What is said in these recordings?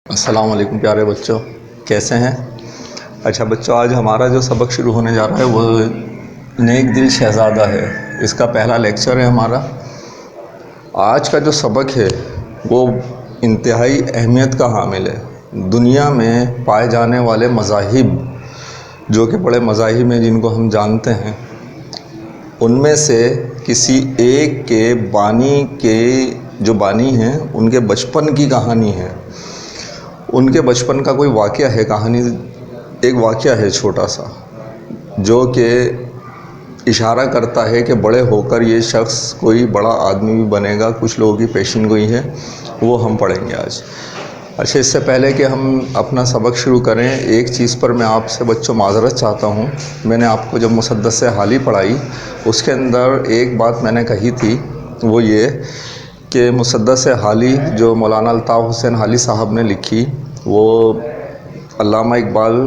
अस्सलाम वालेकुम प्यारे बच्चों, कैसे हैं। अच्छा बच्चों, आज हमारा जो सबक शुरू होने जा रहा है वो नेक दिल शहज़ादा है। इसका पहला लेक्चर है हमारा। आज का जो सबक है वो इंतहाई अहमियत का हामिल है। दुनिया में पाए जाने वाले मज़ाहिब, जो कि बड़े मज़ाहिब हैं जिनको हम जानते हैं, उनमें से किसी एक के जो बानी हैं उनके बचपन की कहानी है। उनके बचपन का कोई वाक़या है, कहानी एक वाक़या है छोटा सा, जो कि इशारा करता है कि बड़े होकर ये शख्स कोई बड़ा आदमी भी बनेगा। कुछ लोगों की पेशन गोई है, वो हम पढ़ेंगे आज। अच्छा, इससे पहले कि हम अपना सबक शुरू करें, एक चीज़ पर मैं आपसे बच्चों माज़रत चाहता हूँ। मैंने आपको जब मुसद्दस हाली पढ़ाई, उसके अंदर एक बात मैंने कही थी, वो ये कि मुसद्दस हाली जो मौलाना अल्ताफ़ हुसैन हाली साहब ने लिखी, वो अल्लामा इकबाल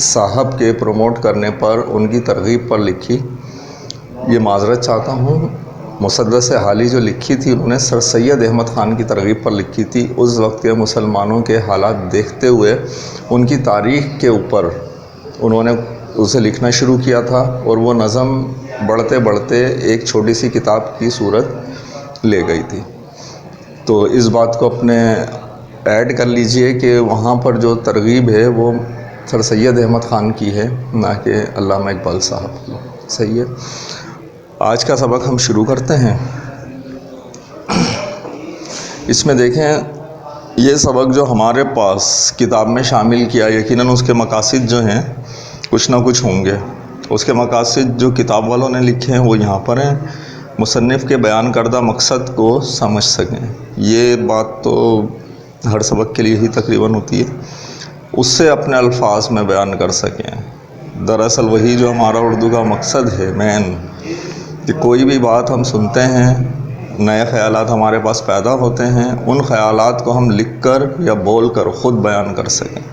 साहब के प्रमोट करने पर, उनकी तरग़ीब पर लिखी। ये माज़रत चाहता हूँ। मुसद्दस हाली जो लिखी थी, उन्होंने सर सैयद अहमद ख़ान की तरग़ीब पर लिखी थी। उस वक्त के मुसलमानों के हालात देखते हुए उनकी तारीख़ के ऊपर उन्होंने उसे लिखना शुरू किया था, और वो नज़म बढ़ते बढ़ते एक छोटी सी किताब की सूरत ले गई थी। तो इस बात को अपने ऐड कर लीजिए कि वहाँ पर जो तरग़ीब है वो सर सैयद अहमद ख़ान की है, ना कि अल्लामा इकबाल साहब की। सही है। आज का सबक हम शुरू करते हैं। इसमें देखें, ये सबक जो हमारे पास किताब में शामिल किया, यकीनन उसके मकासद जो हैं कुछ ना कुछ होंगे। उसके मकासद जो किताब वालों ने लिखे हैं वो यहाँ पर हैं, मुसन्निफ़ के बयान करदा मकसद को समझ सकें। ये बात तो हर सबक के लिए ही तकरीबन होती है, उससे अपने अल्फाज में बयान कर सकें। दरअसल वही जो हमारा उर्दू का मकसद है मेन, कि कोई भी बात हम सुनते हैं, नए ख़यालात हमारे पास पैदा होते हैं, उन ख़यालात को हम लिख कर या बोल कर ख़ुद बयान कर सकें,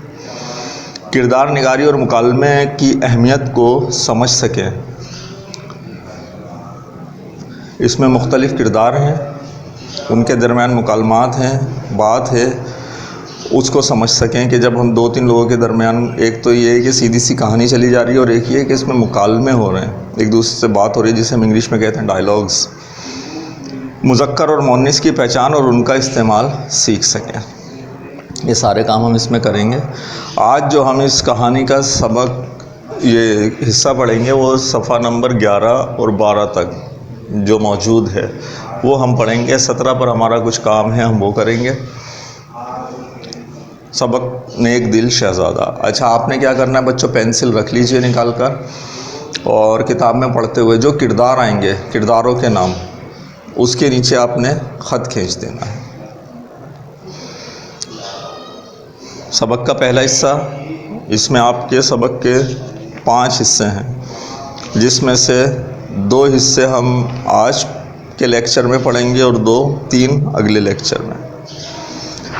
किरदार निगारी और मुकालमे की अहमियत को समझ सकें। इसमें मुख्तलिफ़ किरदार हैं, उनके दरमियान मुकालमात हैं, बात है, उसको समझ सकें कि जब हम दो तीन लोगों के दरमियान, एक तो ये है कि सीधी सी कहानी चली जा रही है, और एक ये है कि इसमें मुकालमे हो रहे हैं, एक दूसरे से बात हो रही है, जिसे हम इंग्लिश में कहते हैं डायलॉग्स। मुज़क्कर और मुअन्निस की पहचान और उनका इस्तेमाल सीख सकें। ये सारे काम हम इसमें करेंगे। आज जो हम इस कहानी का सबक, ये हिस्सा पढ़ेंगे, वो सफ़ा नंबर 11 और 12 तक जो मौजूद है वो हम पढ़ेंगे। 17 पर हमारा कुछ काम है, हम वो करेंगे। सबक नेक दिल शहज़ादा। अच्छा, आपने क्या करना है बच्चों, पेंसिल रख लीजिए निकाल कर, और किताब में पढ़ते हुए जो किरदार आएंगे, किरदारों के नाम, उसके नीचे आपने ख़त खींच देना है। सबक का पहला हिस्सा, इसमें आपके सबक के 5 हिस्से हैं, जिसमें से 2 हिस्से हम आज के लेक्चर में पढ़ेंगे और 3 अगले लेक्चर में।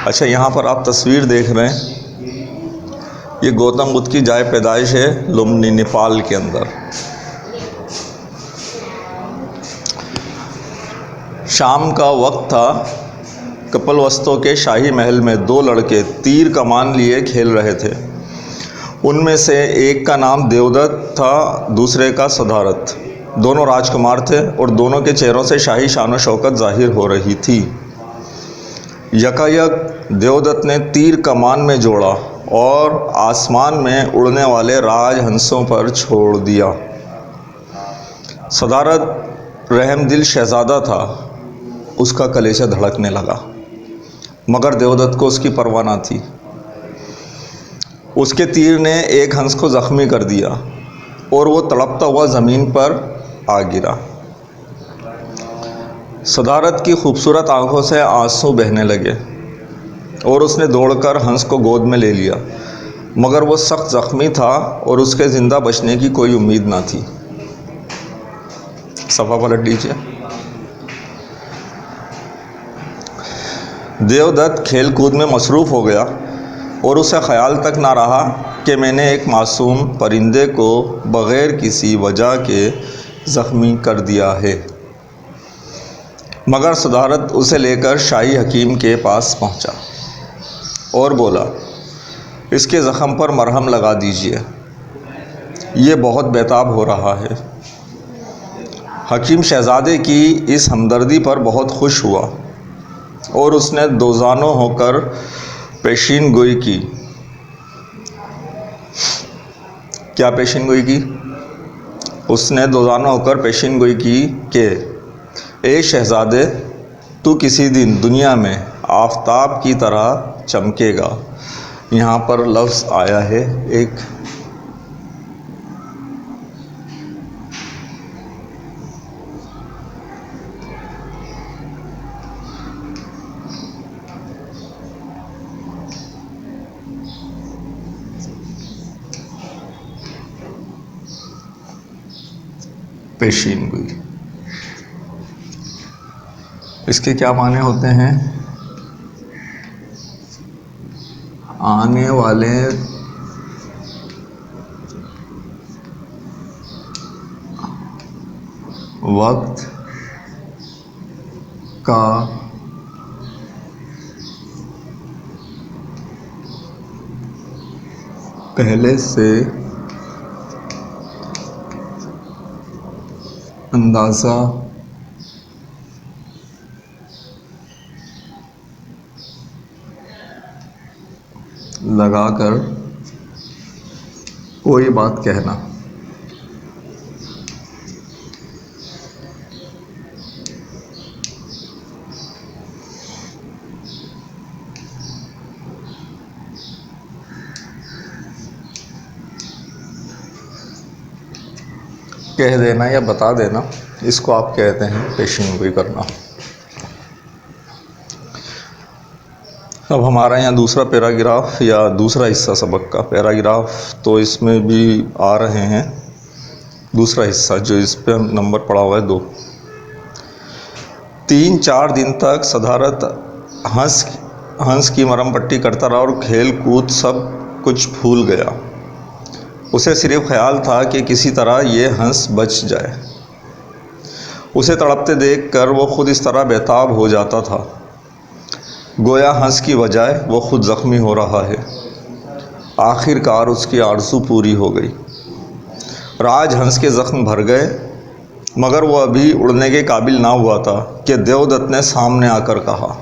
अच्छा, यहाँ पर आप तस्वीर देख रहे हैं, ये गौतम बुद्ध की जाए पैदाइश है लुम्बिनी, नेपाल के अंदर। शाम का वक्त था। कपिलवस्तु के शाही महल में 2 लड़के तीर कमान लिए खेल रहे थे। उनमें से एक का नाम देवदत्त था, दूसरे का सिद्धार्थ। दोनों राजकुमार थे और दोनों के चेहरों से शाही शान और शौकत जाहिर हो रही थी। यकायक देवदत्त ने तीर कमान में जोड़ा और आसमान में उड़ने वाले राजहंसों पर छोड़ दिया। सिद्धार्थ रहमदिल शहज़ादा था, उसका कलेजा धड़कने लगा, मगर देवदत्त को उसकी परवाह न थी। उसके तीर ने एक हंस को ज़ख्मी कर दिया और वो तड़पता हुआ ज़मीन पर आ गिरा। सिद्धार्थ की खूबसूरत आंखों से आंसू बहने लगे और उसने दौड़कर हंस को गोद में ले लिया, मगर वो सख्त ज़ख्मी था और उसके ज़िंदा बचने की कोई उम्मीद न थी। सफ़ा पलट लीजिए। देवदत्त खेल कूद में मसरूफ़ हो गया और उसे ख्याल तक ना रहा कि मैंने एक मासूम परिंदे को बग़ैर किसी वजह के ज़ख्मी कर दिया है। मगर सिद्धार्थ उसे लेकर शाही हकीम के पास पहुंचा। और बोला, इसके ज़ख़म पर मरहम लगा दीजिए, ये बहुत बेताब हो रहा है। हकीम शहज़ादे की इस हमदर्दी पर बहुत खुश हुआ और उसने दोजानो होकर पेशीन गोई की। क्या पेशीन गोई की? उसने दोजाना होकर पेशीन गोई की कि ए शहज़ादे, तू किसी दिन दुनिया में आफताब की तरह चमकेगा। यहाँ पर लफ्ज़ आया है एक पेशीन गोई। इसके क्या माने होते हैं? आने वाले वक्त का पहले से अंदाज़ा लगाकर कोई बात कहना। कह देना या बता देना, इसको आप कहते हैं पेशीन गोई करना। अब हमारा यहाँ दूसरा पैराग्राफ या दूसरा हिस्सा सबक का पैराग्राफ, तो इसमें भी आ रहे हैं। दूसरा हिस्सा जो इस पे नंबर पड़ा हुआ है 2। 3-4 दिन तक सदारत हंस की मरहम पट्टी करता रहा और खेल कूद सब कुछ भूल गया। उसे सिर्फ ख्याल था कि किसी तरह ये हंस बच जाए। उसे तड़पते देखकर वो खुद इस तरह बेताब हो जाता था, गोया हंस की बजाय वो खुद ज़ख्मी हो रहा है। आखिरकार उसकी आरज़ू पूरी हो गई। राज हंस के ज़ख्म भर गए, मगर वो अभी उड़ने के काबिल ना हुआ था कि देवदत्त ने सामने आकर कहा,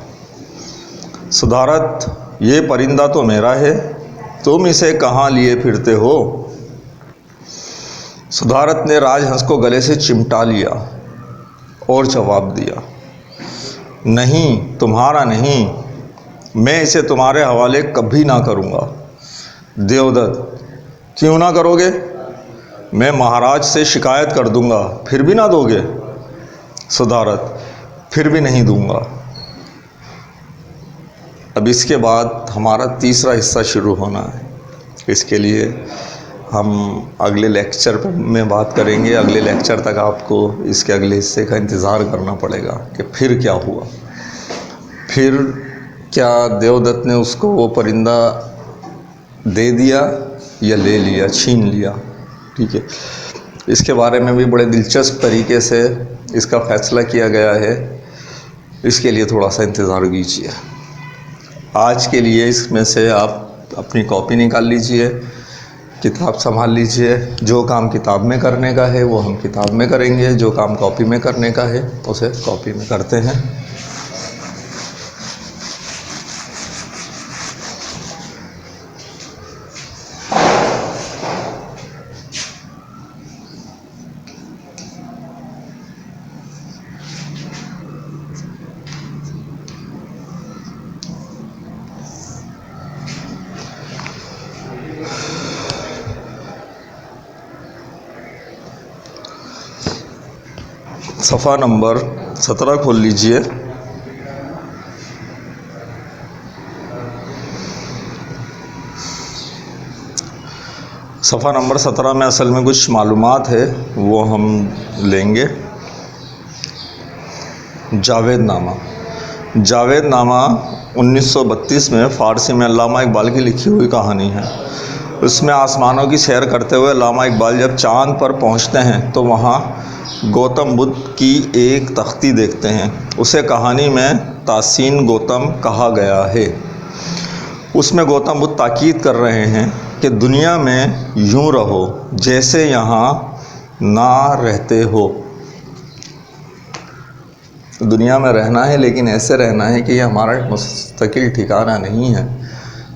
सिद्धार्थ, ये परिंदा तो मेरा है, तुम इसे कहाँ लिए फिरते हो? सिद्धार्थ ने राजहंस को गले से चिमटा लिया और जवाब दिया, नहीं, तुम्हारा नहीं, मैं इसे तुम्हारे हवाले कभी ना करूँगा। देवदत्त, क्यों ना करोगे? मैं महाराज से शिकायत कर दूंगा, फिर भी ना दोगे? सिद्धार्थ, फिर भी नहीं दूंगा। अब इसके बाद हमारा तीसरा हिस्सा शुरू होना है। इसके लिए हम अगले लेक्चर में बात करेंगे। अगले लेक्चर तक आपको इसके अगले हिस्से का इंतज़ार करना पड़ेगा कि फिर क्या हुआ। फिर क्या देवदत्त ने उसको वो परिंदा दे दिया या ले लिया, छीन लिया? ठीक है, इसके बारे में भी बड़े दिलचस्प तरीके से इसका फ़ैसला किया गया है। इसके लिए थोड़ा सा इंतज़ार कीजिए। आज के लिए इसमें से आप अपनी कॉपी निकाल लीजिए, किताब संभाल लीजिए। जो काम किताब में करने का है वो हम किताब में करेंगे, जो काम कॉपी में करने का है उसे कॉपी में करते हैं। सफ़ा नंबर 17 खोल लीजिए। सफ़ा नंबर 17 में असल में कुछ मालूमात है, वो हम लेंगे। जावेदनामा 1932 में फ़ारसी में अल्लामा इकबाल की लिखी हुई कहानी है। उसमें आसमानों की सैर करते हुए अल्लामा इकबाल जब चाँद पर पहुँचते हैं तो वहाँ गौतम बुद्ध की एक तख्ती देखते हैं। उसे कहानी में तासीन गौतम कहा गया है। उसमें गौतम बुद्ध ताकीद कर रहे हैं कि दुनिया में यूं रहो जैसे यहाँ ना रहते हो। दुनिया में रहना है, लेकिन ऐसे रहना है कि ये हमारा मुस्तकिल ठिकाना नहीं है,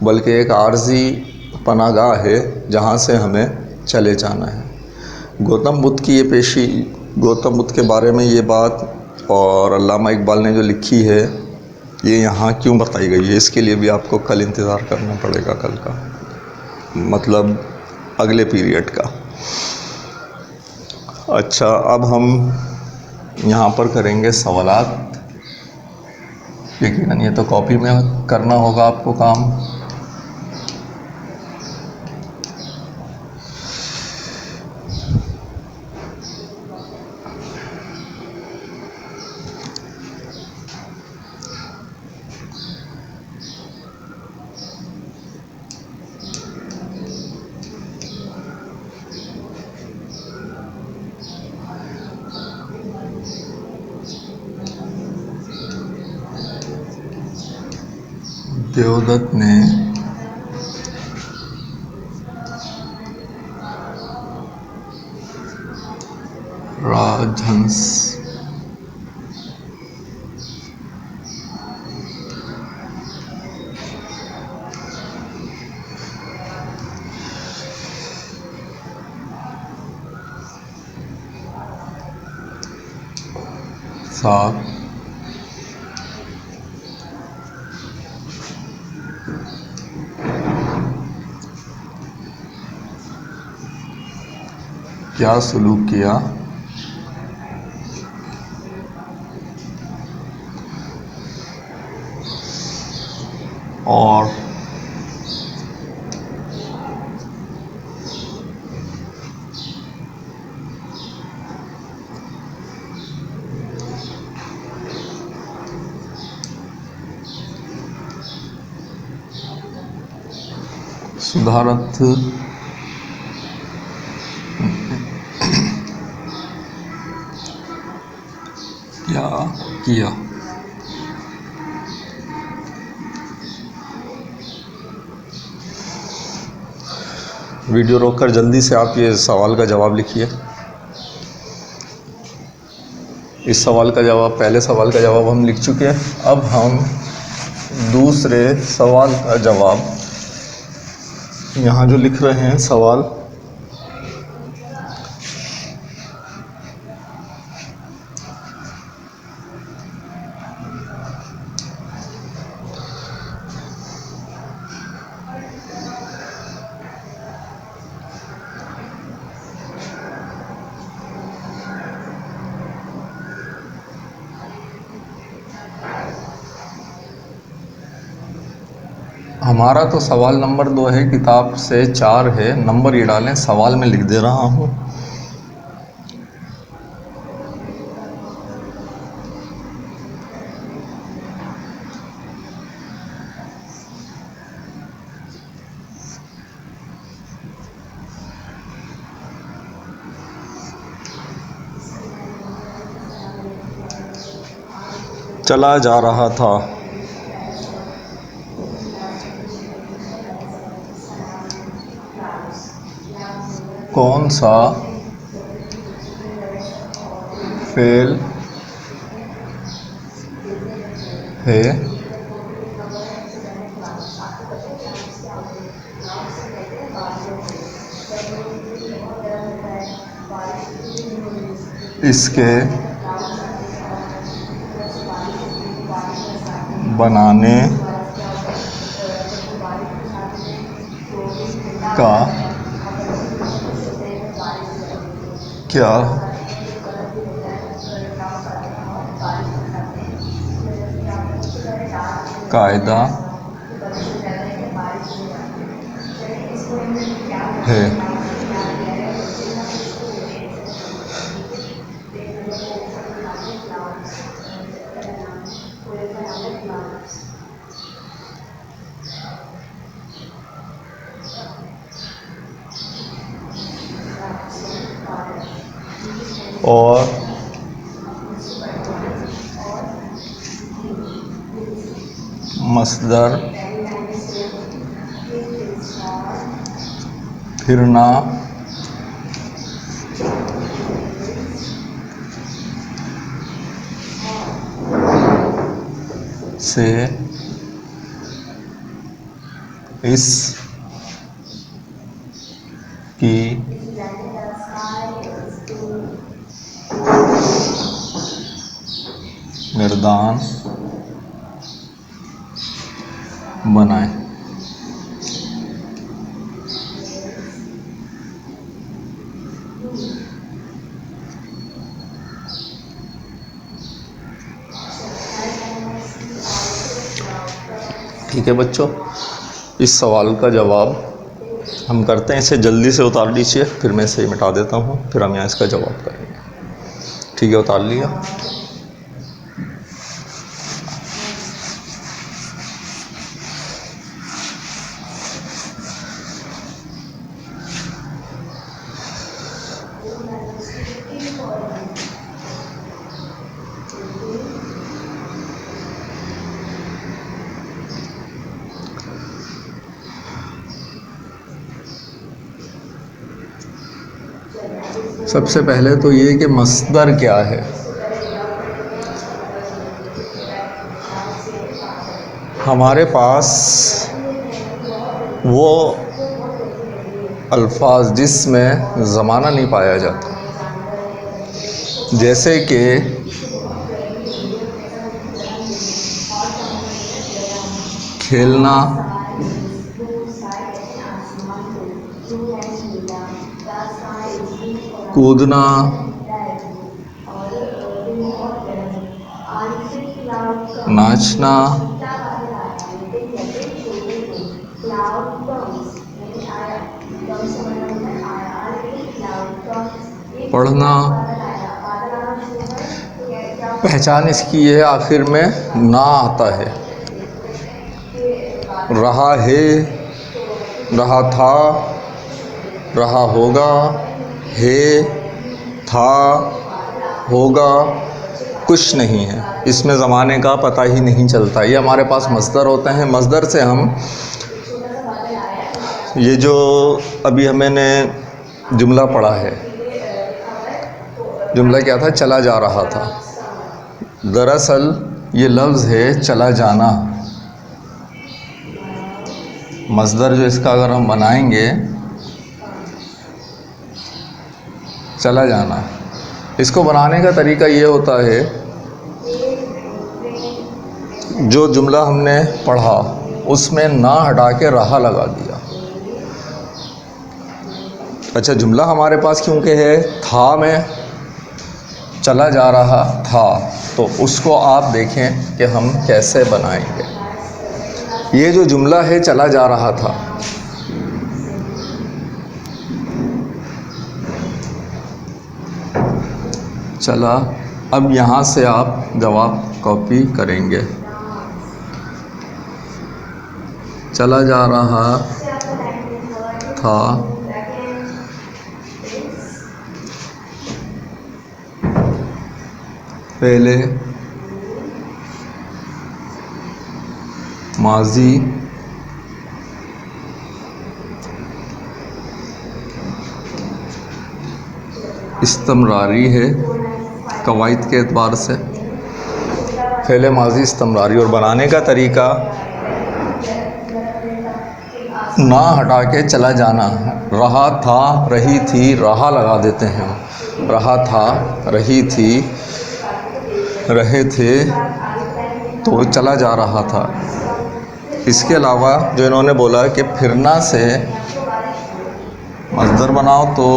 बल्कि एक आर्जी पनागाह है जहाँ से हमें चले जाना है। गौतम बुद्ध की ये पेशी, गौतम बुद्ध के बारे में ये बात और अल्लामा इकबाल ने जो लिखी है ये यहाँ क्यों बताई गई है, इसके लिए भी आपको कल इंतज़ार करना पड़ेगा, कल का मतलब अगले पीरियड का। अच्छा, अब हम यहाँ पर करेंगे सवालात। यकीनन ये तो कॉपी में करना होगा आपको काम। देवदत्त ने राजहंस साथ क्या सलूक किया और सुधारत क्या किया। वीडियो रोककर जल्दी से आप ये सवाल का जवाब लिखिए। इस सवाल का जवाब, पहले सवाल का जवाब हम लिख चुके हैं। अब हम दूसरे सवाल का जवाब यहाँ जो लिख रहे हैं सवाल, हमारा तो सवाल नंबर 2 है, किताब से 4 है, नंबर ये डालें, सवाल में लिख दे रहा हूँ। चला जा रहा था, कौन सा फेल है इसके बनाने का क्या कायदा है। और मसदर फिरना से इस की गर्दान बनाएं। ठीक है बच्चों, इस सवाल का जवाब हम करते हैं। इसे जल्दी से उतार लीजिए, फिर मैं इसे मिटा देता हूँ, फिर हम यहाँ इसका जवाब करेंगे। ठीक है, उतार लिया। सबसे पहले तो ये कि मस्दर क्या है। हमारे पास वो अल्फाज जिसमें ज़माना नहीं पाया जाता, जैसे कि खेलना, कूदना, नाचना, पढ़ना। पहचान इसकी है आखिर में ना आता है। रहा है, रहा था, रहा होगा, है, था, होगा, कुछ नहीं है। इसमें ज़माने का पता ही नहीं चलता। ये हमारे पास मस्दर होते हैं। मस्दर से हम ये जो अभी हमने जुमला पढ़ा है, जुमला क्या था? चला जा रहा था। दरअसल ये लफ्ज़ है चला जाना। मस्दर जो इसका अगर हम बनाएंगे, चला जाना, इसको बनाने का तरीका ये होता है, जो जुमला हमने पढ़ा उसमें ना हटा के रहा लगा दिया। अच्छा, जुमला हमारे पास क्योंकि है था में चला जा रहा था, तो उसको आप देखें कि हम कैसे बनाएंगे। ये जो जुमला है चला जा रहा था, चला, अब यहाँ से आप जवाब कॉपी करेंगे। चला जा रहा था, पहले माजी इस्तमरारी है कवायद के एतबार से। पहले माजी इस्तमरारी, और बनाने का तरीका ना हटा के चला जाना। रहा था, रही थी, रहा लगा देते हैं। रहा था, रही थी, रहे थे, तो चला जा रहा था। इसके अलावा जो इन्होंने बोला कि फिरना से मस्दर बनाओ, तो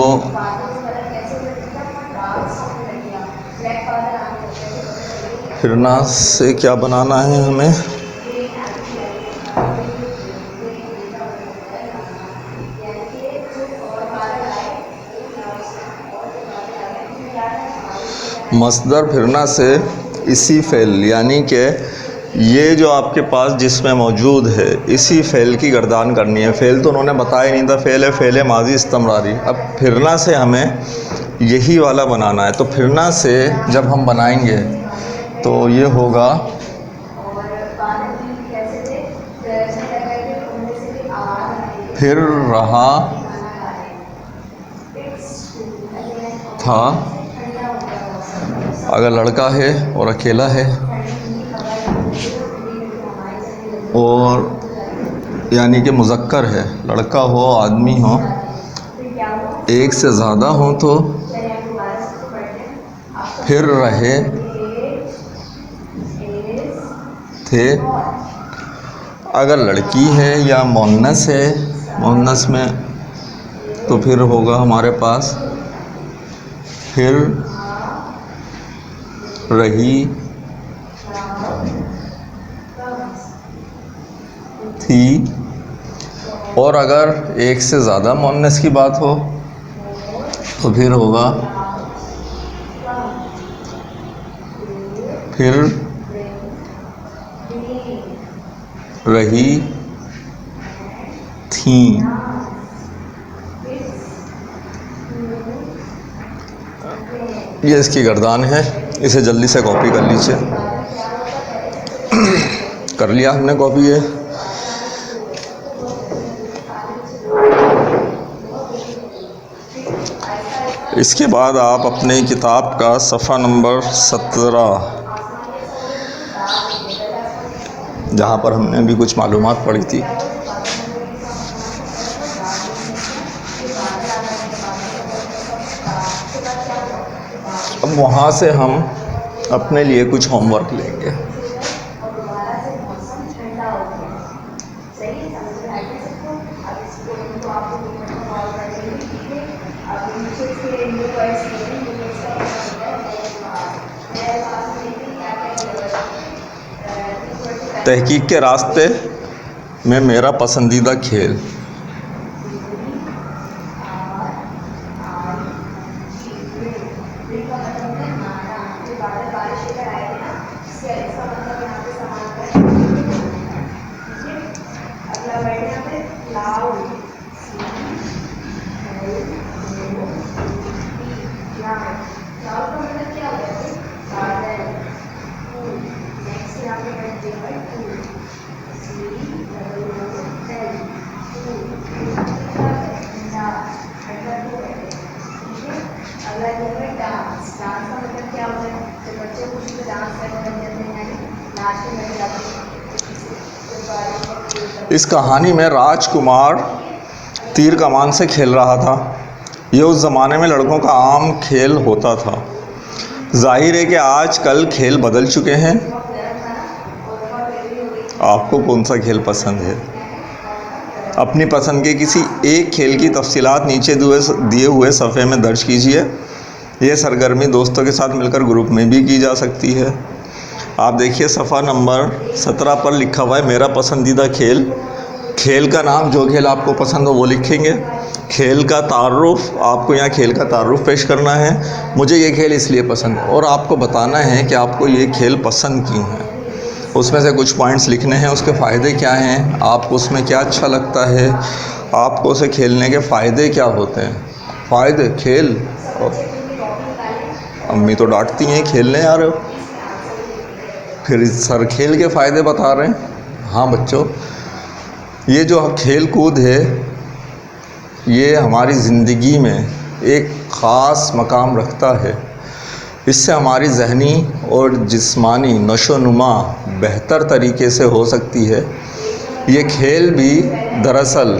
फिरना से क्या बनाना है हमें? मस्दर फिरना से इसी फ़ेल, यानी कि ये जो आपके पास जिसमें मौजूद है, इसी फ़ेल की गर्दान करनी है। फ़ेल तो उन्होंने बताया नहीं था, फ़ेल है, फ़ेल है माजी इस्तमरारी। अब फिरना से हमें यही वाला बनाना है। तो फिरना से जब हम बनाएंगे तो ये होगा फिर रहा था। अगर लड़का है और अकेला है और यानी कि मुज़क्कर है, लड़का हो आदमी हो, एक से ज़्यादा हो तो फिर रहे थे। अगर लड़की है या मुअन्नस है, मुअन्नस में तो फिर होगा हमारे पास फिर रही थी। और अगर एक से ज़्यादा मुअन्नस की बात हो तो फिर होगा फिर रही थी। ये इसकी गर्दान है, इसे जल्दी से कॉपी कर लीजिए। कर लिया हमने कॉपी है। इसके बाद आप अपने किताब का सफ़ा नंबर 17, जहाँ पर हमने अभी कुछ मालूमात पढ़ी थी, अब वहाँ से हम अपने लिए कुछ होमवर्क लेंगे। तहकीक के रास्ते में मेरा पसंदीदा खेल। इस कहानी में राजकुमार तीर कमान से खेल रहा था। यह उस ज़माने में लड़कों का आम खेल होता था। जाहिर है कि आजकल खेल बदल चुके हैं। आपको कौन सा खेल पसंद है? अपनी पसंद के किसी एक खेल की तफसीलात नीचे दिए हुए सफ़े में दर्ज कीजिए। यह सरगर्मी दोस्तों के साथ मिलकर ग्रुप में भी की जा सकती है। आप देखिए सफ़ा नंबर 17 पर लिखा हुआ है मेरा पसंदीदा खेल। खेल का नाम, जो खेल आपको पसंद हो वो लिखेंगे। खेल का तारुफ़, आपको यहाँ खेल का तारुफ़ पेश करना है। मुझे ये खेल इसलिए पसंद है, और आपको बताना है कि आपको ये खेल पसंद क्यों है। उसमें से कुछ पॉइंट्स लिखने हैं, उसके फ़ायदे क्या हैं, आपको उसमें क्या अच्छा लगता है, आपको उसे खेलने के फ़ायदे क्या होते हैं। फ़ायदे खेल, अम्मी तो डांटती हैं खेलने आ रहे हो, फिर सर खेल के फ़ायदे बता रहे हैं। हाँ बच्चों, ये जो खेल कूद है ये हमारी ज़िंदगी में एक ख़ास मकाम रखता है। इससे हमारी ज़हनी और जिस्मानी नशोनुमा बेहतर तरीके से हो सकती है। ये खेल भी दरअसल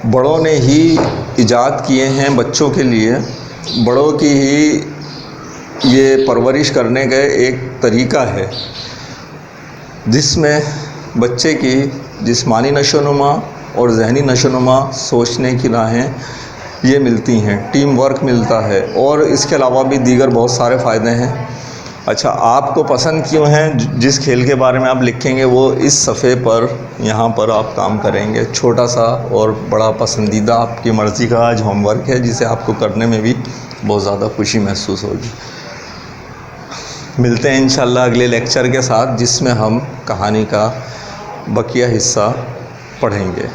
बड़ों ने ही इजाद किए हैं बच्चों के लिए। बड़ों की ही ये परवरिश करने का एक तरीक़ा है जिसमें बच्चे की जिस्मानी नशोनुमा और ज़हनी नशोनुमा, सोचने की राहें ये मिलती हैं, टीम वर्क मिलता है, और इसके अलावा भी दीगर बहुत सारे फ़ायदे हैं। अच्छा, आपको पसंद क्यों है? जिस खेल के बारे में आप लिखेंगे वो इस सफ़े पर, यहाँ पर आप काम करेंगे। छोटा सा और बड़ा पसंदीदा आपकी मर्ज़ी का आज होमवर्क है, जिसे आपको करने में भी बहुत ज़्यादा खुशी महसूस होगी। मिलते हैं इंशाल्लाह अगले लेक्चर के साथ, जिसमें हम कहानी का बकिया हिस्सा पढ़ेंगे।